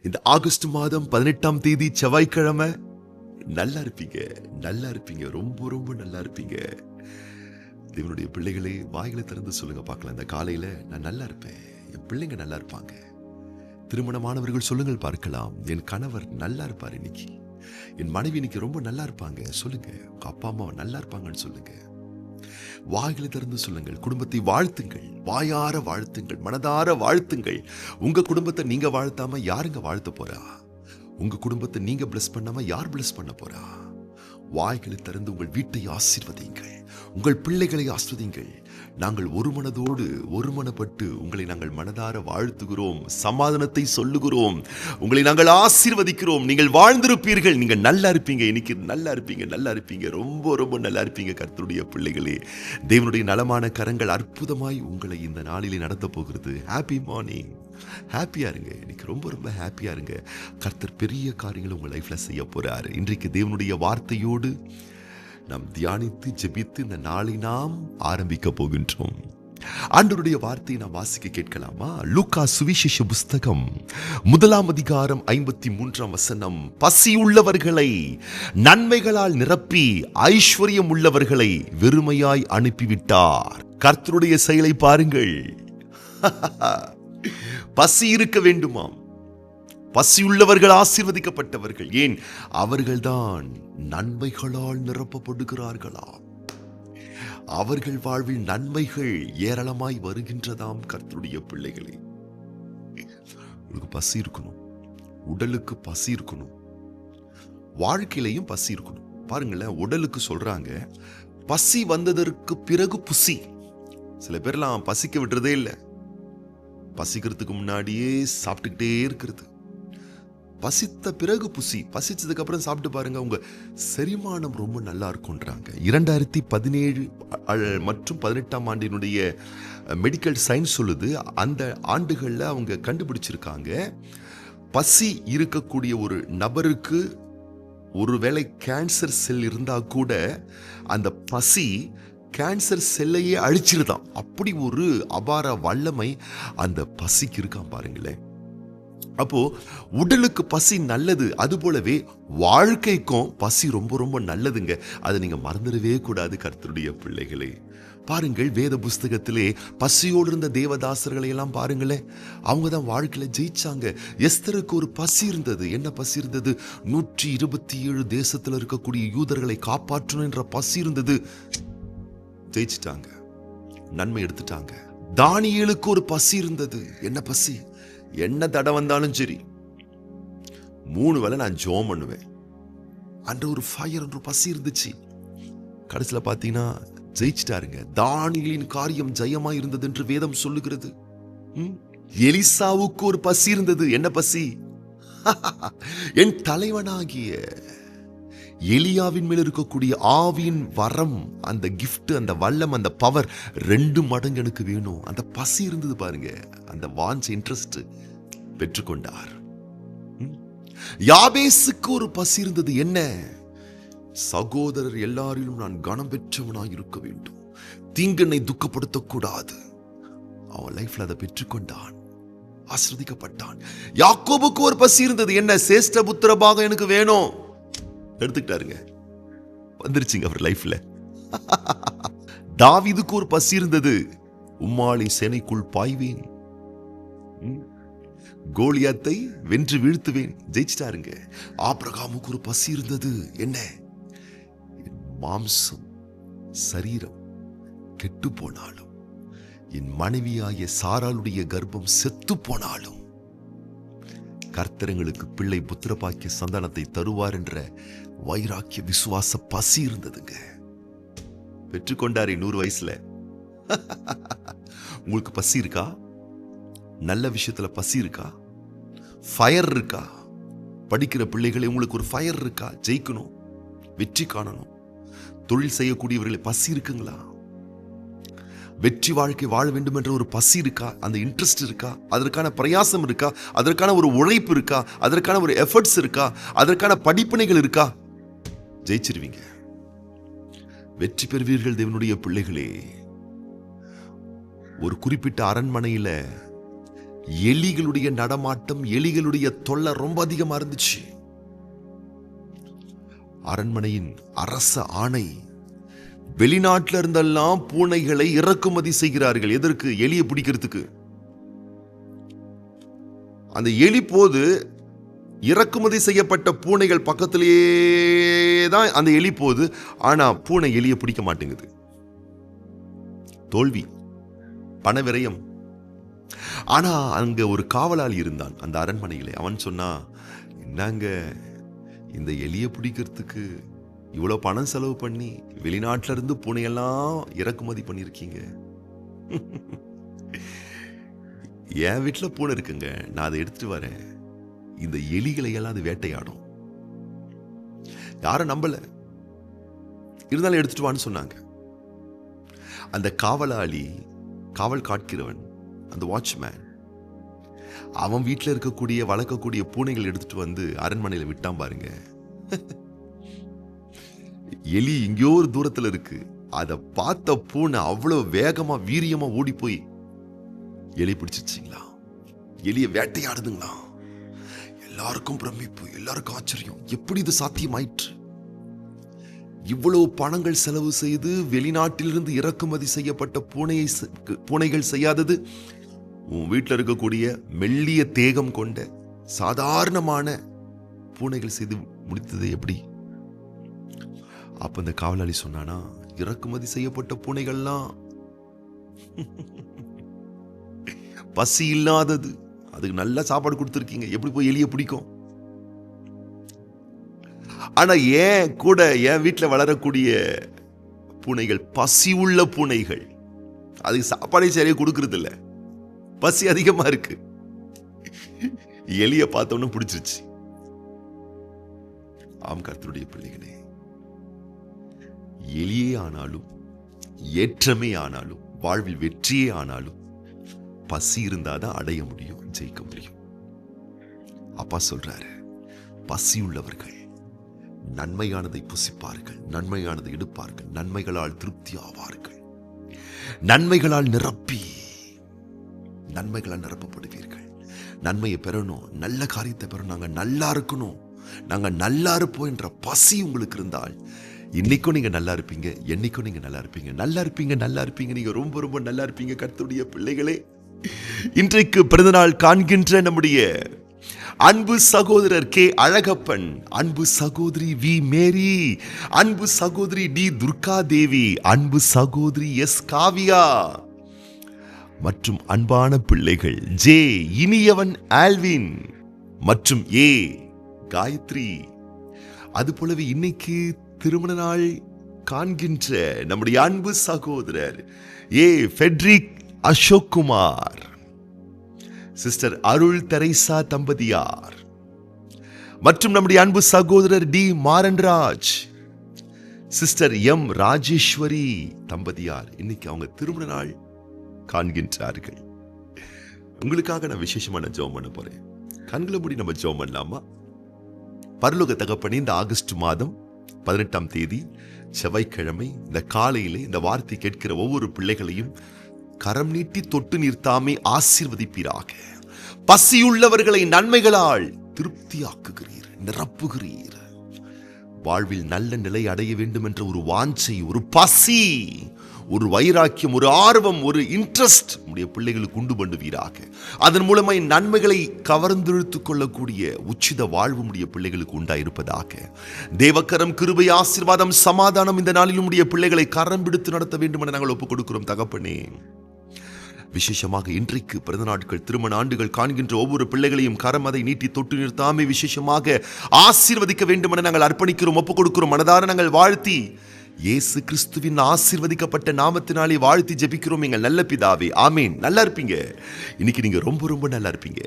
இந்த ஆகஸ்ட் மாதம் 18ஆம் தேதி செவ்வாய்க்கிழமை நல்லா இருப்பீங்க, நல்லா இருப்பீங்க, ரொம்ப ரொம்ப நல்லா இருப்பீங்க. தேவனுடைய பிள்ளைகளே, வாய்களை திறந்து சொல்லுங்க பார்க்கலாம். இந்த காலையில நான் நல்லா இருப்பேன், என் பிள்ளைங்க நல்லா இருப்பாங்க. திருமணமானவர்கள் சொல்லுங்கள் பார்க்கலாம், என் கணவர் நல்லா இருப்பார் இன்னைக்கு, என் மனைவி இன்னைக்கு ரொம்ப நல்லா இருப்பாங்க சொல்லுங்க. உங்க அப்பா அம்மா நல்லா இருப்பாங்கன்னு சொல்லுங்க. வாய்களை திறந்து சொல்லுங்கள். குடும்பத்தை வாழ்த்துங்கள், வாயார வாழ்த்துங்கள், மனதார வாழ்த்துங்கள். உங்க குடும்பத்தை நீங்க வாழ்த்தாம யாருங்க வாழ்த்த போறா? உங்க குடும்பத்தை நீங்க பிளஸ் பண்ணாம யார் பிளஸ் பண்ண போறா? வாய்களை திறந்து உங்கள் வீட்டை ஆசீர்வதிங்கள், உங்கள் பிள்ளைகளை ஆசீர்வதிங்கள். நாங்கள் ஒரு மனதோடு ஒருமனப்பட்டு உங்களை நாங்கள் மனதார வாழ்த்துகிறோம், சமாதானத்தை சொல்லுகிறோம், உங்களை நாங்கள் ஆசீர்வதிக்கிறோம். நீங்கள் வாழ்ந்திருப்பீர்கள், நீங்கள் நல்லா இருப்பீங்க, இன்னைக்கு நல்லா இருப்பீங்க, நல்லா இருப்பீங்க, ரொம்ப ரொம்ப நல்லா இருப்பீங்க. கர்த்தருடைய பிள்ளைகளே, தேவனுடைய நலமான கரங்கள் அற்புதமாய் உங்களை இந்த நாளிலே நடத்த போகிறது. ஹாப்பி மார்னிங், ஹாப்பியா இருங்க, இன்னைக்கு ரொம்ப ரொம்ப ஹாப்பியா இருங்க. கர்த்தர் பெரிய காரியங்களை உங்க லைஃப்ல செய்ய போறாரு. இன்றைக்கு தேவனுடைய வார்த்தையோடு நாம் தியானித்து ஜெபித்து இந்த நாளை நாம் ஆரம்பிக்க போகின்றோம். ஆண்டவருடைய வார்த்தையை நாம் வாசிக்க கேட்கலாமா? லூக்கா சுவிசேஷ புஸ்தகம் 1ஆம் அதிகாரம் 53ஆம் வசனம். பசியுள்ளவர்களை நன்மைகளால் நிரப்பி ஐஸ்வர்யம் உள்ளவர்களை வெறுமையாய் அனுப்பிவிட்டார். கர்த்தருடைய செயலை பாருங்கள். பசி இருக்க வேண்டுமாம். பசியுள்ளவர்கள் ஆசீர்வதிக்கப்பட்டவர்கள். ஏன்? அவர்கள்தான் நன்மைகளால் நிரப்பப்படுகிறார்களாம். அவர்கள் வாழ்வில் நன்மைகள் ஏராளமாய் வருகின்றதாம். கர்த்தருடைய பிள்ளைகளே, உங்களுக்கு பசி இருக்கணும், உடலுக்கு பசி இருக்கணும், வாழ்க்கையிலையும் பசி இருக்கணும். பாருங்களேன், உடலுக்கு சொல்றாங்க பசி வந்ததற்கு பிறகு புசி. சில பேர்லாம் பசிக்க விடுறதே இல்லை, பசிக்கிறதுக்கு முன்னாடியே சாப்பிட்டுக்கிட்டே இருக்கிறது. பசித்த பிறகு புசி, பசிச்சதுக்கு அப்புறம் சாப்பிட்டு பாருங்க, உங்க செரிமானம் ரொம்ப நல்லா இருக்கும்ன்றாங்க. 2017 மற்றும் 18ஆம் ஆண்டினுடைய மெடிக்கல் சயின்ஸ் சொல்லுது, அந்த ஆண்டுகளில் அவங்க கண்டுபிடிச்சிருக்காங்க, பசி இருக்கக்கூடிய ஒரு நபருக்கு ஒருவேளை கேன்சர் செல் இருந்தா கூட அந்த பசி கேன்சர் செல்லையே அழிச்சிருதான். அப்படி ஒரு அபார வல்லமை அந்த பசிக்கு இருக்கான் பாருங்களேன். அப்போ உடலுக்கு பசி நல்லது, அது போலவே வாழ்க்கைக்கும் பசி ரொம்ப ரொம்ப நல்லதுங்க. அதை நீங்க மறந்துடவே கூடாது. கர்த்தருடைய பிள்ளைகளே, பாருங்கள், வேத புஸ்தகத்திலே பசியோடு இருந்த தேவதாசர்களை எல்லாம் பாருங்களேன், அவங்க தான் வாழ்க்கையில ஜெயிச்சாங்க. எஸ்தருக்கு ஒரு பசி இருந்தது. என்ன பசி இருந்தது? 127 தேசத்தில் இருக்கக்கூடிய யூதர்களை காப்பாற்றணும் என்ற பசி இருந்தது. ஜெயிச்சிட்டாங்க, நன்மை எடுத்துட்டாங்க. தானியேலுக்கு ஒரு பசி இருந்தது. என்ன பசி? என்ன தடை வந்தாலும் சரி 3 வேளை நான் ஜெபம் பண்ணுவேன் அன்ற ஒரு ஃபயர், ஒரு பசி இருந்துச்சு. கடைசியில பாத்தீங்கன்னா ஜெயிச்சிட்டாருங்க. தானியேலின் காரியம் ஜெயமா இருந்தது என்று வேதம் சொல்லுகிறது. எலிசாவுக்கு ஒரு பசி இருந்தது. என்ன பசி? என் தலைவனாகிய எலியாவின் மேல் இருக்கக்கூடிய ஆவியின் வரம், அந்த கிஃப்ட், அந்த வல்லம், அந்த பவர் 2 மடங்கு எனக்கு வேணும். அந்த பசி இருந்தது பாருங்க, அந்த வாஞ்ச், இன்ட்ரெஸ்ட் பெற்றுக்கொண்டார். யாபேசுக்கு ஒரு பசி இருந்தது. என்ன? சகோதரர் எல்லாரிலும் நான் கனம் பெற்றவனாய் இருக்க வேண்டும், தீங்கனை துக்கப்படுத்தக்கூடாது. அவன் லைஃப்ல அதை பெற்றுக்கொண்டான், ஆசீர்வதிக்கப்பட்டான். யாக்கோபுக்கு ஒரு பசி இருந்தது. என்ன? சேஷ்ட புத்திர பாகம் எனக்கு வேணும், எடுத்துக்கிட்டாருங்க, வந்துருச்சுங்க அவர் லைஃப்ல. தாவீதுக்கு ஒரு பசி இருந்தது. உம்மாலை சேனைக்குள் பாய்வேன், கோலியாத்தை வென்று வீழ்த்துவேன், ஜெயிச்சிட்டாருங்க. ஆபிரகாமுக்கு ஒரு பசி இருந்தது. என்ன? மாம்சம் சரீரம் கெட்டு போனாலும், என் மனைவியாய சாராளுடைய கர்ப்பம் செத்து போனாலும் கர்த்தரங்களுக்கு பிள்ளை புத்திரபாக்கிய சந்தானத்தை தருவார் என்ற வைராக்கிய விசுவாச பசி இருந்ததுங்க. பெற்றுக்கொண்டாரே 100 வயசுல. உங்களுக்கு பசி இருக்கா? நல்ல விஷயத்துல பசி இருக்கா? ஃபயர் இருக்கா? படிக்கிற பிள்ளைகளே, உங்களுக்கு ஒரு ஃபயர் இருக்கா? ஜெயிக்கணும், வெற்றி காணணும். தொழில் செய்யக்கூடியவர்களே, பசி இருக்குங்களா? வெற்றி வாழ்க்கை வாழ வேண்டும் என்ற ஒரு பசி இருக்கா? அந்த இன்ட்ரெஸ்ட் இருக்கா? அதற்கான பிரயாசம் இருக்கா? அதற்கான ஒரு உழைப்பு இருக்கா? அதற்கான ஒரு எஃபர்ட்ஸ் இருக்கா? அதற்கான படிப்பினைகள் இருக்கா? ஜெயிச்சிருவீங்க, வெற்றி பெறுவீர்கள். தேவனுடைய பிள்ளைகளே, ஒரு குறிப்பிட்ட அரண்மனையில எலிகளுடைய நடமாட்டம், எலிகளுடைய தொல்லை ரொம்ப அதிகமா இருந்துச்சு. அரண்மனையின் அரச ஆணை, வெளிநாட்டில இருந்தெல்லாம் பூனைகளை இறக்குமதி செய்கிறார்கள். எதற்கு? எலியை பிடிக்கிறதுக்கு. அந்த எலி போது இறக்குமதி செய்யப்பட்ட பூனைகள் பக்கத்திலேயே தான் அந்த எலி போகுது. ஆனா பூனை எலியை பிடிக்க மாட்டேங்குது. தோல்வி, பண விரயம். ஆனா அங்க ஒரு காவலாளி இருந்தான் அந்த அரண்மனையிலே. அவன் சொன்னா, என்னங்க இந்த எலியை பிடிக்கிறதுக்கு இவ்வளவு பணம் செலவு பண்ணி வெளிநாட்டில இருந்து பூனையெல்லாம் இறக்குமதி பண்ணிருக்கீங்க. என் வீட்டுல பூனை இருக்குங்க, நான் அதை எடுத்துட்டு வரேன். இந்த எலிகளை எல்லாம் அது வேட்டையாடும். யாரும் நம்பல, இருந்தாலும் எடுத்துட்டு வான்னு சொன்னாங்க. அந்த காவலாளி, காவல் காட்கிறவன், அந்த வாட்ச்மேன், அவன் வீட்டில் இருக்கக்கூடிய வளர்க்கக்கூடிய பூனைகள் எடுத்துட்டு வந்து அரண்மனையில் விட்டான் பாருங்க. எலி எங்கேயோ ஒரு தூரத்தில் இருக்கு. அதை பார்த்த பூனை அவ்வளவு வேகமா வீரியமா ஓடி போய் எலி பிடிச்சிச்சிங்களா, எலியை வேட்டையாடுதுங்களா. எல்லாருக்கும் பிரமிப்பு, எல்லாருக்கும் ஆச்சரியம். எப்படி இது சாத்தியமாயிற்று? இவ்வளவு பணங்கள் செலவு செய்து வெளிநாட்டிலிருந்து இறக்குமதி செய்யப்பட்ட பூனைகள் செய்யாதது உன் வீட்டில் இருக்கக்கூடிய மெல்லிய தேகம் கொண்ட சாதாரணமான பூனைகள் செய்து முடித்தது எப்படி? அப்ப இந்த காவலாளி சொன்னானா, இறக்குமதி செய்யப்பட்ட பூனைகள்லாம் பசி இல்லாதது, அதுக்கு நல்ல சாப்பாடு கொடுத்துருக்கீங்க, எப்படி போய் எலியை பிடிக்கும்? ஆனா ஏன் கூட என் வீட்டில் வளரக்கூடிய பூனைகள் பசி உள்ள பூனைகள், அதுக்கு சாப்பாடே சரியா கொடுக்கறது இல்ல, பசி அதிகமா இருக்கு. எலிய பார்த்தோன்னு பிடிச்சிருச்சு. ஆம் கர்த்தருடைய பிள்ளைகளே, எலியே ஆனாலும், ஏற்றமே ஆனாலும், வாழ்வில் வெற்றியே ஆனாலும் பசி இருந்தாதான் அடைய முடியும், ஜெயிக்க முடியும். அப்பா சொல்றாரு, பசியுள்ளவர்கள் நன்மையானதை புசிப்பார்கள், நன்மையானதை எடுப்பார்கள், நன்மைகளால் திருப்தி ஆவார்கள், நன்மைகளால் நன்மைகளால் நிரப்பப்படுவீர்கள். நன்மையை பெறணும், நல்ல காரியத்தை பெறணும், நாங்க நல்லா இருக்கணும், நாங்க நல்லா இருப்போம் என்ற பசி உங்களுக்கு இருந்தால் இன்னைக்கும் நீங்க நல்லா இருப்பீங்க, என்னைக்கும் நீங்க நல்லா இருப்பீங்க, நல்லா இருப்பீங்க, நல்லா இருப்பீங்க. நீங்க ரொம்ப ரொம்ப நல்லா இருப்பீங்க கர்த்தருடைய பிள்ளைகளே. இன்றைக்கு பிறந்தநாள் காண்கின்ற நம்முடைய அன்பு சகோதரர் கே அழகப்பன், அன்பு சகோதரி வி மேரி, அன்பு சகோதரி டி துர்கா தேவி, அன்பு சகோதரி எஸ் காவியா மற்றும் அன்பான பிள்ளைகள் ஜே இனியவன் ஆல்வின் மற்றும் ஏ காயத்ரி. அதுபோலவே இன்னைக்கு திருமண நாள் காண்கின்ற நம்முடைய அன்பு சகோதரர் ஏ ஃபெட்ரிக் அசோக் குமார், சிஸ்டர் அருள் தெரேசா தம்பதியார் மற்றும் நம்முடைய அன்பு சகோதரர் டி மாரன்ராஜ், சிஸ்டர் எம் ராஜேஸ்வரி தம்பதியார் இன்னைக்கு அவங்க திருமண நாள் காண்கின்றார்கள். உங்களுக்காக நான் விசேஷமான ஜெபம் பண்ண போறேன். கண்களை மூடி நம்ம ஜெபம் பண்ணலாமா? பரலோக தகப்பனே, இந்த ஆகஸ்ட் மாதம் 18ஆம் தேதி செவ்வாய்க்கிழமை இந்த காலையிலே இந்த வார்த்தை கேட்கிற ஒவ்வொரு பிள்ளைகளையும் கரம் நீட்டி தொட்டு நிறுத்தாமே ஆசீர்வதிப்பீராக. பசியுள்ளவர்களை நன்மைகளால் திருப்தியாக்குகிறீர், நிரப்புகிறீர். வாழ்வில் நல்ல நிலை அடைய வேண்டும் என்ற ஒரு வாஞ்சை, ஒரு பசி, ஒரு வைராக்கியம், ஒரு ஆர்வம், ஒரு இன்ட்ரெஸ்ட் உடைய பிள்ளைகளுக்கு உண்டு பண்ணுவீராக. அதன் மூலமாய் நன்மைகளை கவர்ந்தெழுத்துக் கொள்ளக்கூடிய உச்சித வாழ்வு உடைய பிள்ளைகளுக்கு உண்டாயிருப்பதாக. தேவக்கரம், கிருபை, ஆசீர்வாதம், சமாதானம் இந்த நாளிலும் உடைய பிள்ளைகளை கரம் பிடித்து நடத்த வேண்டும் என நாங்கள் ஒப்புக் கொடுக்கிறோம் தகப்பனே. விசேஷமாக இன்றைக்கு பிறந்த நாட்கள், திருமண ஆண்டுகள் காண்கின்ற ஒவ்வொரு பிள்ளைகளையும் கரம் அதை நீட்டி தொட்டு நிறுத்தாமே விசேஷமாக ஆசீர்வதிக்க வேண்டும் என நாங்கள் அர்ப்பணிக்கிறோம், ஒப்புக் கொடுக்கிறோம். மனதார நாங்கள் வாழ்த்தி இயேசு கிறிஸ்துவின் ஆசீர்வதிக்கப்பட்ட நாமத்தினாலே வாழ்த்தி ஜெபிக்கிறோம் எங்கள் நல்ல பிதாவே, ஆமீன். நல்லா இருப்பீங்க. இன்னைக்கு நீங்க ரொம்ப ரொம்ப நல்லா இருப்பீங்க.